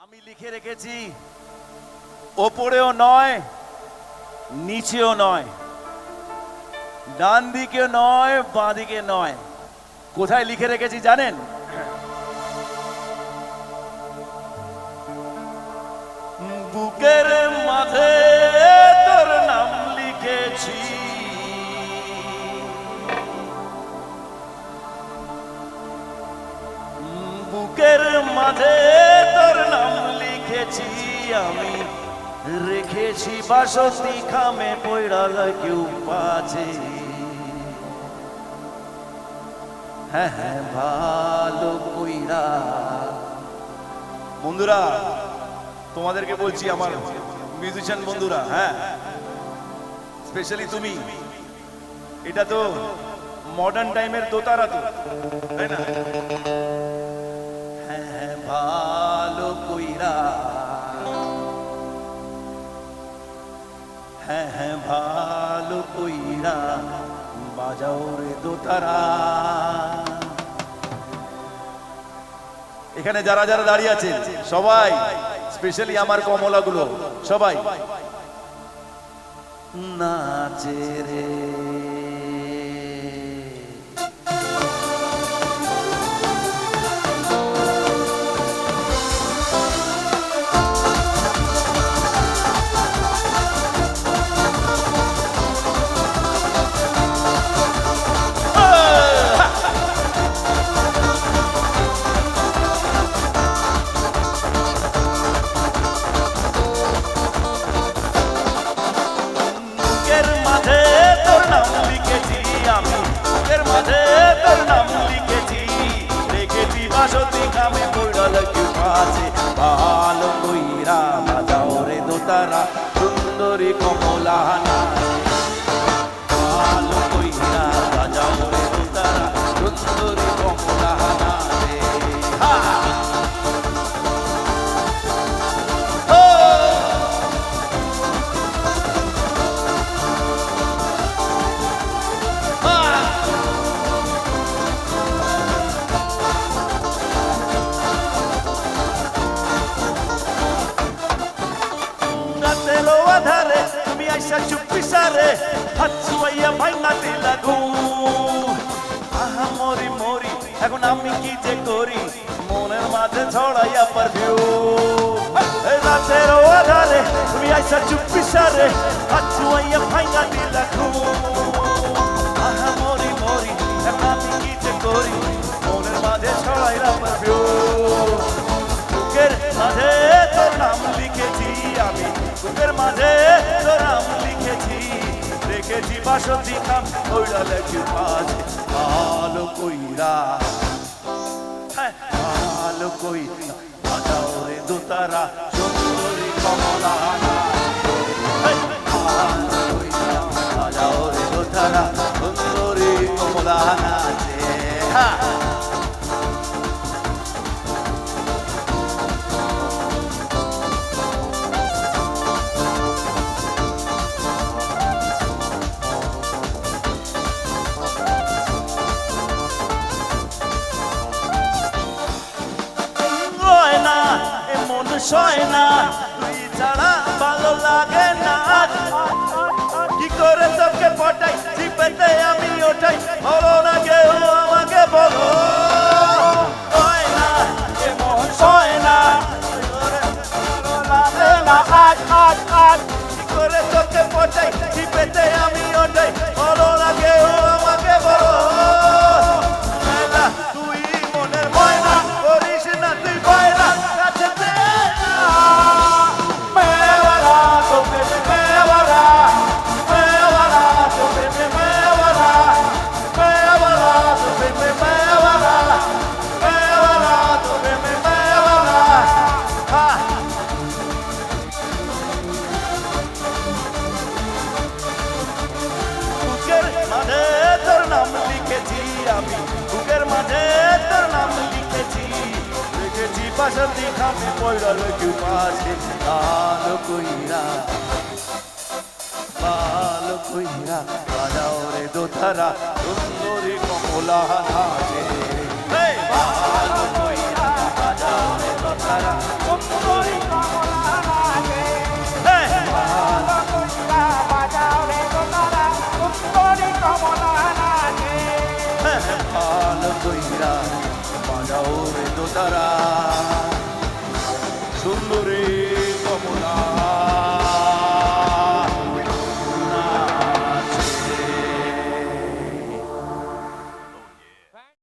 আমি লিখে রেখেছি, ওপরেও নয় নিচেও নয়, ডান দিকে নয় বাঁ দিকে নয়। কোথায় লিখে রেখেছি জানেন? বুকের মাঝে তোর নাম লিখেছি, বুকের মাঝে তোর নাম লিখেছি আমি, রেখেছি বাসতি খামে পয়ড়াল কেউ পাছে। হ্যাঁ হ্যাঁ ভালো কইরা। বন্ধুরা তোমাদেরকে বলছি, আমার মিউজিশিয়ান বন্ধুরা, হ্যাঁ স্পেশালি তুমি, এটা তো মডার্ন টাইমের দোতারা তো, তাই না? হ্যাঁ ভালো কইরা, হ্যাঁ হ্যাঁ ভালো কইরা বাজাও রে দোতারা। এখানে যারা যারা দাঁড়িয়ে আছে সবাই, স্পেশালি আমার কমলাগুলো সবাই নাচে রে। ভালো কইরা বাজাও রে দোতারা সুন্দরী কমলা নাচে, ভালো কইরা বাজাও রে দোতারা সুন্দরী কমলা নাচে। চুপি সারে হাত ছুঁইয়া ভাঙা দিলা ঘুম। আহা মরি মরি এখন আমি কি যে করি, মনের মাঝে ছড়াইয়া পারফিউম। রাতের আধারে তুমি আইসা চুপি সারে হাত ছুঁইয়া ভাঙা দিলা ঘুম। আহা মরি মরি এখন আমি কি যে করি, মনের মাঝে ছড়াইয়া পারফিউম। বুকের মাঝে তোর নাম লিখেছি আমি, বুকের মাঝে তোর নাম লিখেছি, রেখেছি বাসতি খাম ওইটা লেখি পাছে। ভালো কইরা, ভালো কইরা বাজাও রে দোতারা সুন্দরী কমলা নাচে। ভালো কইরা বাজাও রে দোতারা সুন্দরী কমলা নাচে। সয় না তুই ছাড়া ভালো লাগে না, কি করে তোকে পটাই চিপেতে আমি ওঠাই, বলো না কেউ আমাকে বলো। সয় না এ মন সয় না, লাগে না আজ আজ আজ, কি করে তোকে পটাই চিপেতে আমি ওঠাই, বলো না কেউ আমাকে বলো। তুই মনের ময়না করিস না তুই বয়না, বাসতি খামে পয়ড়াল কেউ পাছে। ভালো কইরা, ভালো কইরা বাজাও রে দোতারা সুন্দরী কমলা নাচে। ভালো কইরা বাজাও রে দোতারা সুন্দরী কইরা বাজাও রে দোতারা